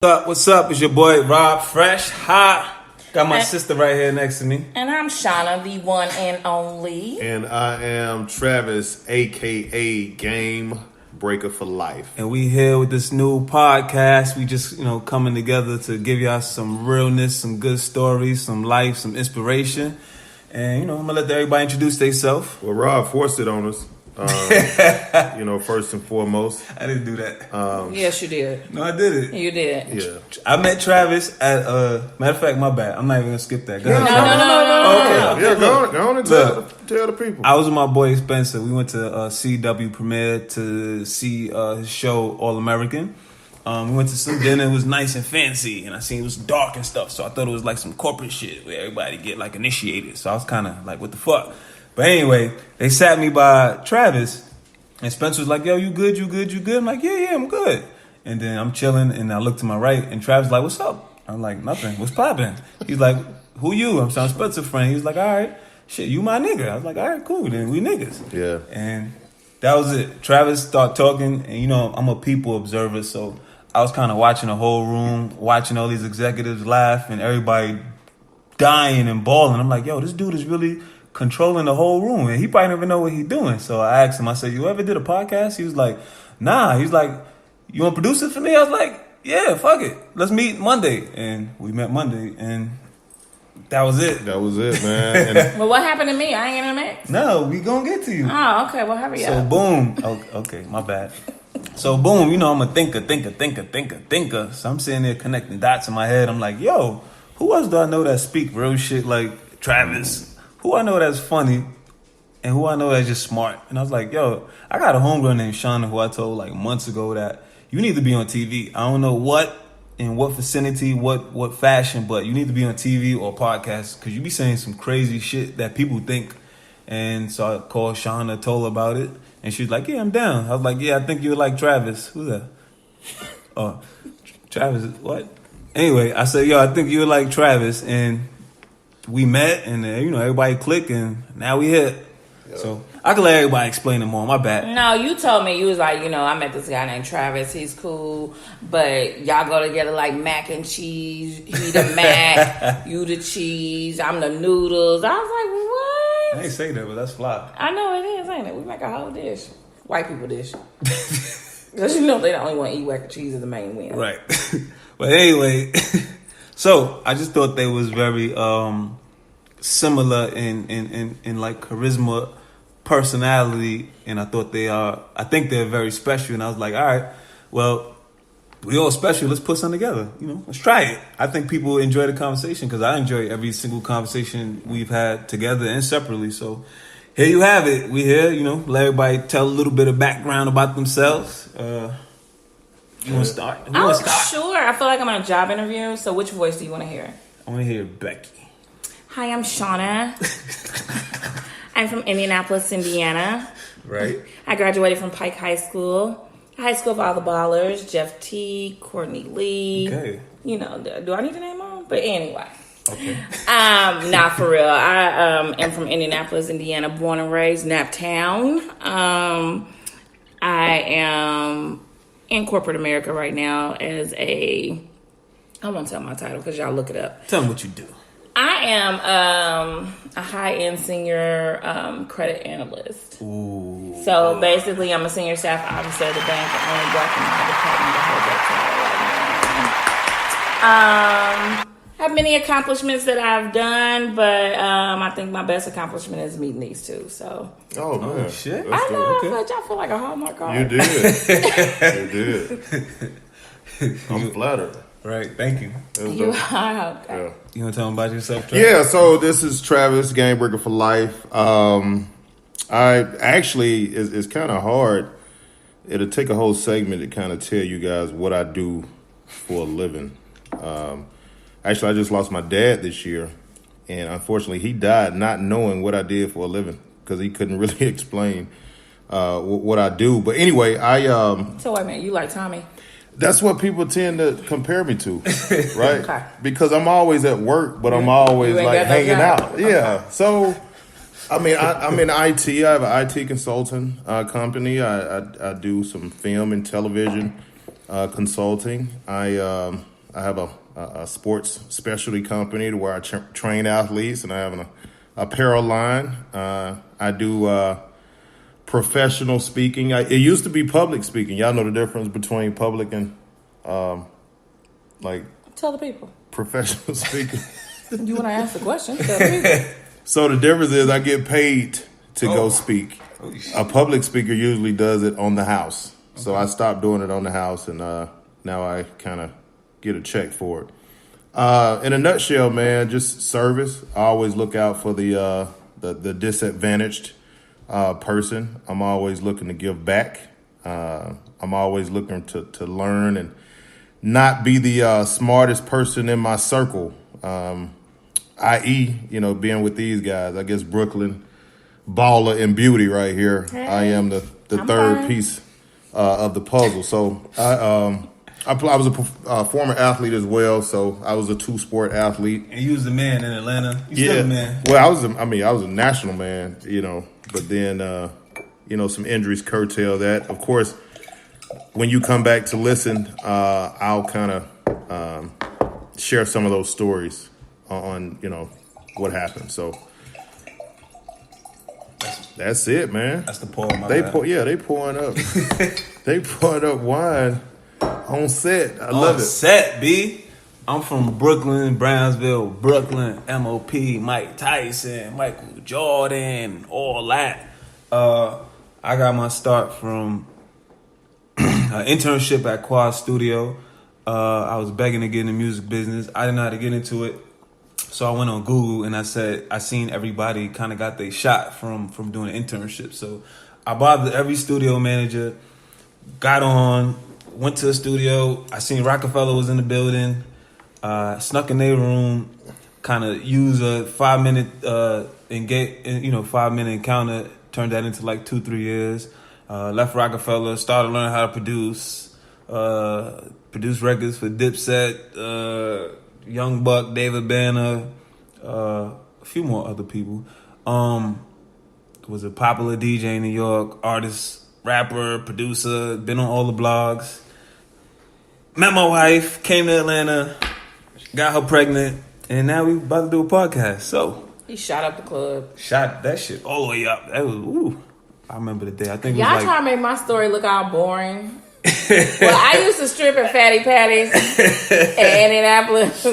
What's up? It's your boy Rob Fresh. Hi. Got my sister right here next to me. And I'm Shauna, the one and only. And I am Travis, aka Game Breaker for Life. And we here with this new podcast. We just, coming together to give y'all some realness, some good stories, some life, some inspiration. And, I'm going to let everybody introduce themselves. Well, Rob forced it on us. First and foremost. I didn't do that. Yes, you did. No, I did it. You did. Yeah. I met Travis at, matter of fact, my bad. I'm not even going to skip that. Go ahead, No. Okay. Yeah, go on and tell the people. I was with my boy Spencer. We went to CW premiere to see his show All American. We went to some dinner. It was nice and fancy, and I seen it was dark and stuff. So I thought it was like some corporate shit where everybody get like initiated. So I was kind of like, what the fuck? But anyway, they sat me by Travis, and Spencer was like, yo, you good? I'm like, yeah, I'm good. And then I'm chilling, and I look to my right, and Travis was like, what's up? I'm like, nothing. What's poppin'? He's like, who you? I'm Spencer's friend. He's like, all right, shit, you my nigga. I was like, all right, cool, then we niggas. Yeah. And that was it. Travis started talking, and I'm a people observer, so I was kind of watching the whole room, watching all these executives laugh, and everybody dying and bawling. I'm like, yo, this dude is really controlling the whole room, and he probably don't even know what he's doing. So I asked him, I said, you ever did a podcast? He was like, nah. He's like, you want to produce it for me? I was like, yeah, fuck it. Let's meet Monday. And we met Monday, and that was it. That was it, man. And Well, what happened to me? I ain't in the mix. No, we gonna get to you. Oh, okay. Well, hurry So up. boom. Okay, my bad. So boom, I'm a thinker. So I'm sitting there connecting dots in my head. I'm like, yo, who else do I know that speak real shit like Travis? Who I know that's funny, and who I know that's just smart. And I was like, yo, I got a homegirl named Shauna who I told like months ago that you need to be on TV. I don't know what, in what vicinity, what fashion, but you need to be on TV or podcast because you be saying some crazy shit that people think. And so I called Shauna, told her about it, and she was like, yeah, I'm down. I was like, yeah, I think you would like Travis. Who's that? Oh, Travis, what? Anyway, I said, yo, I think you would like Travis, and we met, and everybody clicked, and now we hit. Yeah. So I can let everybody explain it more. My bad. No, you told me, you was like, I met this guy named Travis. He's cool, but y'all go together like mac and cheese. He the mac, you the cheese, I'm the noodles. I was like, what? I ain't say that, but that's fly. I know it is, ain't it? We make a whole dish. White people dish. Because they the only one to eat mac and cheese is the main win. Right. But anyway, so I just thought they was very similar in like charisma, personality, and I think they're very special. And I was like, all right, well, we all special. Let's put something together. Let's try it. I think people enjoy the conversation because I enjoy every single conversation we've had together and separately. So here you have it. We here, let everybody tell a little bit of background about themselves. You want to start? Sure. I feel like I'm on a job interview. So which voice do you want to hear? I want to hear Becky. Hi, I'm Shauna. I'm from Indianapolis, Indiana. Right. I graduated from Pike High School. High School of All the Ballers. Jeff T, Courtney Lee. Okay. Do I need to name them? But anyway. Okay. Not for real. I am from Indianapolis, Indiana, born and raised, Naptown. I am in corporate America right now as I won't tell my title because y'all look it up. Tell me what you do. I am a high-end senior credit analyst. Ooh. So basically, I'm a senior staff officer at the bank, the only black in my department to hold that title right now. Have many accomplishments that I've done, but I think my best accomplishment is meeting these two. So. Oh man, shit! I know. Okay. I feel like a Hallmark card. You did. You did. I'm flattered. Right, thank you. You are okay. Yeah. You want to tell them about yourself, Travis? Yeah, so this is Travis, Game Breaker for Life. I actually, it's kind of hard. It'll take a whole segment to kind of tell you guys what I do for a living. Actually, I just lost my dad this year, and unfortunately, he died not knowing what I did for a living because he couldn't really explain what I do. But anyway, So wait a minute, you like Tommy? That's what people tend to compare me to, right? Okay. Because I'm always at work, but I'm always You ain't like got no hanging job. out. Yeah. So, I'm in IT. I have an IT consulting company. I do some film and television consulting. I I have a sports specialty company to where I train athletes, and I have an apparel line. I do professional speaking. It used to be public speaking. Y'all know the difference between public and like Tell the people. professional speaking. You want to ask the question? Tell the people. So the difference is I get paid to go speak. Holy shit. A public speaker usually does it on the house. So I stopped doing it on the house, and now I kind of get a check for it. In a nutshell, man, just service. I always look out for the disadvantaged person. I'm always looking to give back. I'm always looking to learn and not be the smartest person in my circle. I.e., being with these guys. I guess Brooklyn, baller and beauty right here. Hey, I am the I'm third fine. piece of the puzzle. So I was a former athlete as well. So I was a 2-sport athlete. And you was the man in Atlanta. You still the man. Well, I was a national man, but then some injuries curtail that. Of course, when you come back to listen, I'll kind of share some of those stories on what happened. So that's it, man. That's the pour. They pouring up. They pouring up wine on set. I love it. Set, B. I'm from Brooklyn, Brownsville, Brooklyn, MOP, Mike Tyson, Michael Jordan, all that. I got my start from an internship at Quad Studio. I was begging to get in the music business. I didn't know how to get into it. So I went on Google and I said, I seen everybody kind of got their shot from doing an internship. So I bothered every studio manager, got on, went to a studio. I seen Rockefeller was in the building, snuck in their room, kind of used a 5-minute 5-minute encounter, turned that into like 2-3 years. Left Rockefeller, started learning how to produce records for Dipset, Young Buck, David Banner, a few more other people. Was a popular DJ in New York, artist, rapper, producer, been on all the blogs. Met my wife, came to Atlanta, got her pregnant, and now we about to do a podcast. So He shot up the club. shot that shit all the way up. That was I remember the day. I think it Y'all was trying to make my story look all boring. Well, I used to strip at Fatty Patty's in Indianapolis.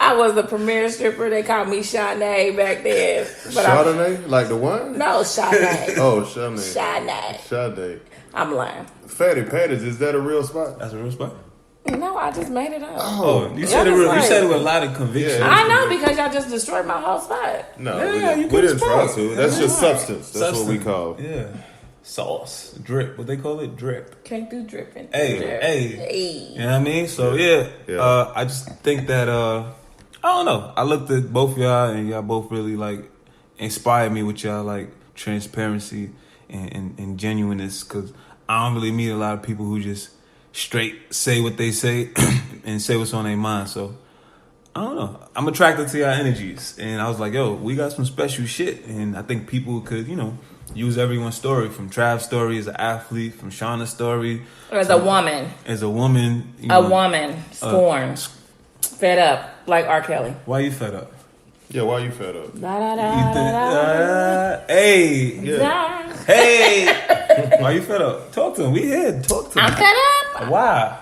I was the premier stripper. They called me Shanae back then. But Chardonnay, like the wine? no, Shanae. Oh, Chardonnay. Shanae. Chardonnay. I'm lying. Fatty Patties, is that a real spot? that's a real spot. No, I just made it up. Oh, you Y'all said it was real. You right. said it with a lot of conviction. Yeah. I know because y'all just destroyed my whole spot. No, Yeah, you we could didn't try spot. to. That's just substance. That's what we Substance. call. Yeah, sauce, drip. What they call it, drip. Can't do dripping. Hey, Drip. hey. Hey. You know what I mean? So yeah. Yeah. I just think that I don't know. I looked at both of y'all and y'all both really like inspired me with y'all like transparency and genuineness, because I don't really meet a lot of people who just straight say what they say and say what's on their mind. So I don't know. I'm attracted to y'all energies, and I was like, yo, we got some special shit, and I think people could, use everyone's story, from Trav's story as an athlete, from Shauna's story As a woman. as a woman. A woman. Scorned. Fed up. Like R. Kelly. Why you fed up? Yeah, why you fed up? Da, da, You da, think, da, hey, Yeah. da. hey, why you fed up? Talk to him. We here. Talk to him. I'm fed up. Why?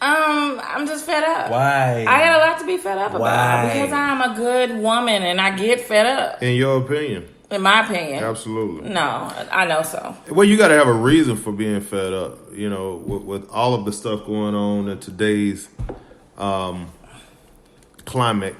I'm just fed up. Why? I got a lot to be fed up about Why? because I'm a good woman and I get fed up. In your opinion? In my opinion. Absolutely. No, I know so. Well, you got to have a reason for being fed up. With all of the stuff going on in today's climate.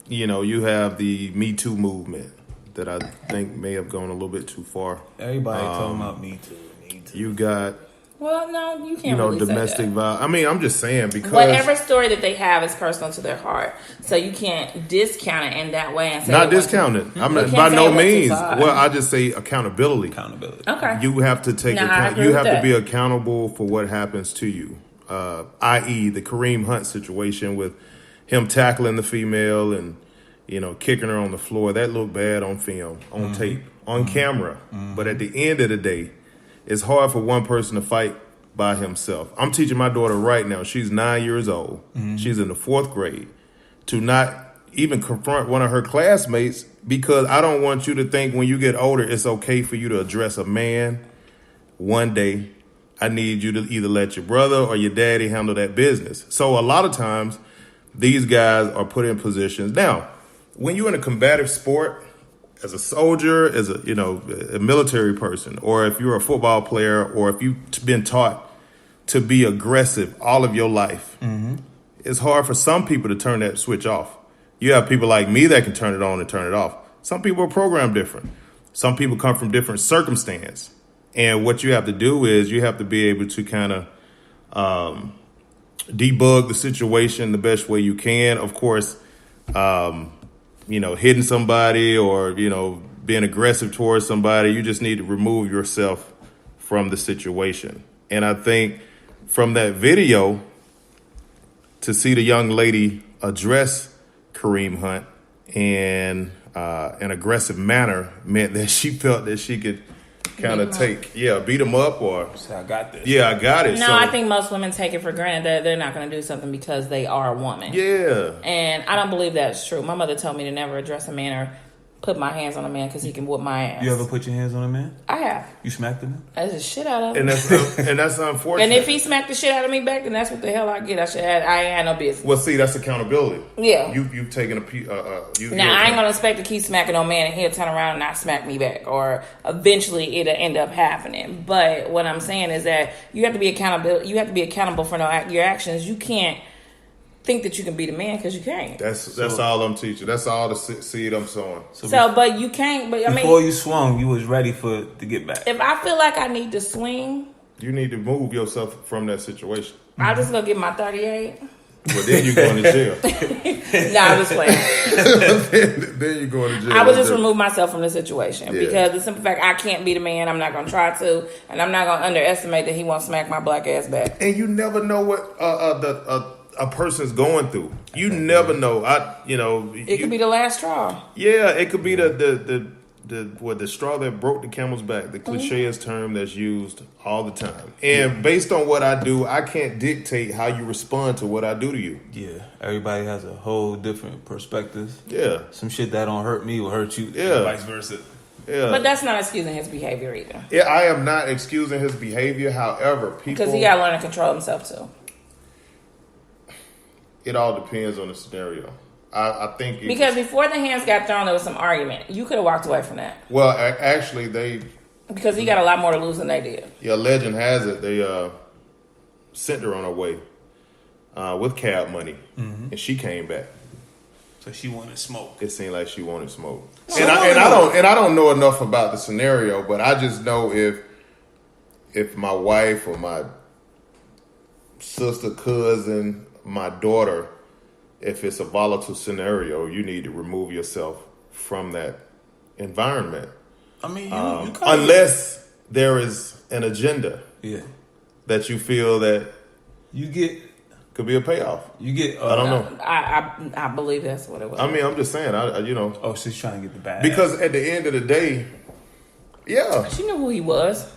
You have the Me Too movement that I think may have gone a little bit too far. Everybody talking about me too. Me too. You got, Well, no, you can't really domestic say that. violence. I mean, I'm just saying because Whatever story that they have is personal to their heart, so you can't discount it in that way and say not it wasn't- discounted. I'm You not can't by say no it went too means. far. Well, I just say accountability. Accountability. Okay. You have to take No, I account. agree You with have to that. be accountable for what happens to you. I.e., the Kareem Hunt situation with him tackling the female and kicking her on the floor. That looked bad on film, on tape, on camera. But at the end of the day, it's hard for one person to fight by himself. I'm teaching my daughter right now. She's 9 years old. She's in the 4th grade. To not even confront one of her classmates, because I don't want you to think when you get older it's okay for you to address a man. One day, I need you to either let your brother or your daddy handle that business. So a lot of times, these guys are put in positions. Now, when you're in a combative sport, as a soldier, as a military person, or if you're a football player, or if you've been taught to be aggressive all of your life, it's hard for some people to turn that switch off. You have people like me that can turn it on and turn it off. Some people are programmed different. Some people come from different circumstance. And what you have to do is you have to be able to kind of debug the situation the best way you can. Of course, hitting somebody or, being aggressive towards somebody, you just need to remove yourself from the situation. And I think from that video, to see the young lady address Kareem Hunt in an aggressive manner meant that she felt that she could kind of beat him up or say, I got this. Yeah, I got it. No, so, I think most women take it for granted that they're not going to do something because they are a woman. Yeah. And I don't believe that's true. My mother told me to never address a man or put my hands on a man because he can whoop my ass. You ever put your hands on a man? I have. You smacked him? That's the shit out of him. And that's unfortunate. And if he smacked the shit out of me back, then that's what the hell I get. I ain't had no business. Well, see, that's accountability. Yeah. You've taken a piece. Now, I ain't going to expect to keep smacking no man and he'll turn around and not smack me back. Or eventually it'll end up happening. But what I'm saying is that you have to be accountable. You have to be accountable for your actions. You can't think that you can beat a man because you can't. That's all I'm teaching. That's all the seed I'm sowing. But you can't. But I mean, before you swung, you was ready to get back. If I feel like I need to swing, you need to move yourself from that situation. I'll just go get my 38. Well, then you're going to jail. Nah, I'm just playing. then you're going to jail. I would just remove myself from the situation because the simple fact I can't beat a man. I'm not going to try to, and I'm not going to underestimate that he won't smack my black ass back. And you never know what a person's going through. You never know. It could be the last straw. Yeah, it could be the straw that broke the camel's back. The clichéist term that's used all the time. And based on what I do, I can't dictate how you respond to what I do to you. Yeah, everybody has a whole different perspective. Yeah, some shit that don't hurt me will hurt you. Yeah, and vice versa. Yeah, but that's not excusing his behavior either. Yeah, I am not excusing his behavior. However, because he got to learn to control himself too. It all depends on the scenario. I think because before the hands got thrown, there was some argument. You could have walked away from that. Well, actually, because he got a lot more to lose than they did. Yeah, legend has it they sent her on her way with cab money, and she came back. So she wanted smoke. It seemed like she wanted smoke. I don't know enough about the scenario, but I just know if my wife or my sister, cousin, my daughter, if it's a volatile scenario, you need to remove yourself from that environment. I mean, unless there is an agenda, that you feel that you get could be a payoff. You get. I don't know. I believe that's what it was. I mean, I'm just saying. Oh, she's trying to get the bag. Because at the end of the day, she knew who he was.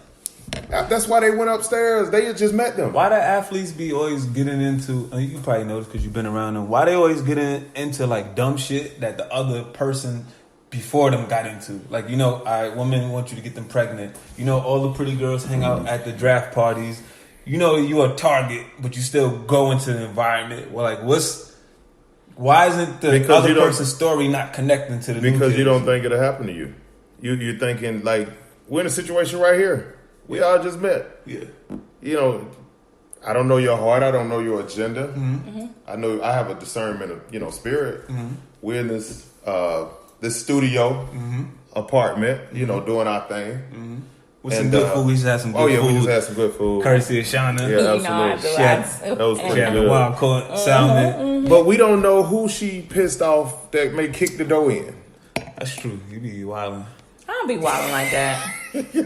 That's why they went upstairs. They had just met them. Why do athletes be always getting into? And you probably know this because you've been around them. Why they always getting into like dumb shit that the other person before them got into? Like, women want you to get them pregnant. All the pretty girls hang out at the draft parties. You're a target, but you still go into the environment. Well, like, why isn't the other person's story not connecting to the new because kids? You don't think it'll happen to you. You're thinking like, we're in a situation right here. We all just met. Yeah. I don't know your heart. I don't know your agenda. Mm-hmm. I know I have a discernment of, spirit. Mm-hmm. We're in this studio apartment, doing our thing. Mm-hmm. With some good food. We just had some good food. We just had some good food. Courtesy of Shauna. Yeah, absolutely. That was pretty good. Wild court sounding. Mm-hmm. But we don't know who she pissed off that may kick the door in. That's true. You be wilding. I don't be wilding like that.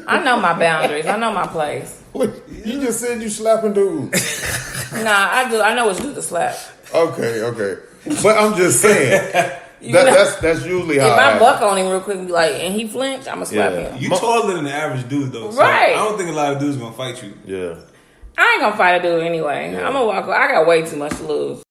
I know my boundaries. I know my place. Wait, you just said you slapping dudes. Nah, I do. I know what to do to slap. Okay. But I'm just saying. That's usually how. If I buck on him real quick and be like, and he flinch, I'ma slap him. You taller than the average dude though. So right. I don't think a lot of dudes gonna fight you. Yeah. I ain't gonna fight a dude anyway. Yeah. I'm gonna walk away. I got way too much to lose.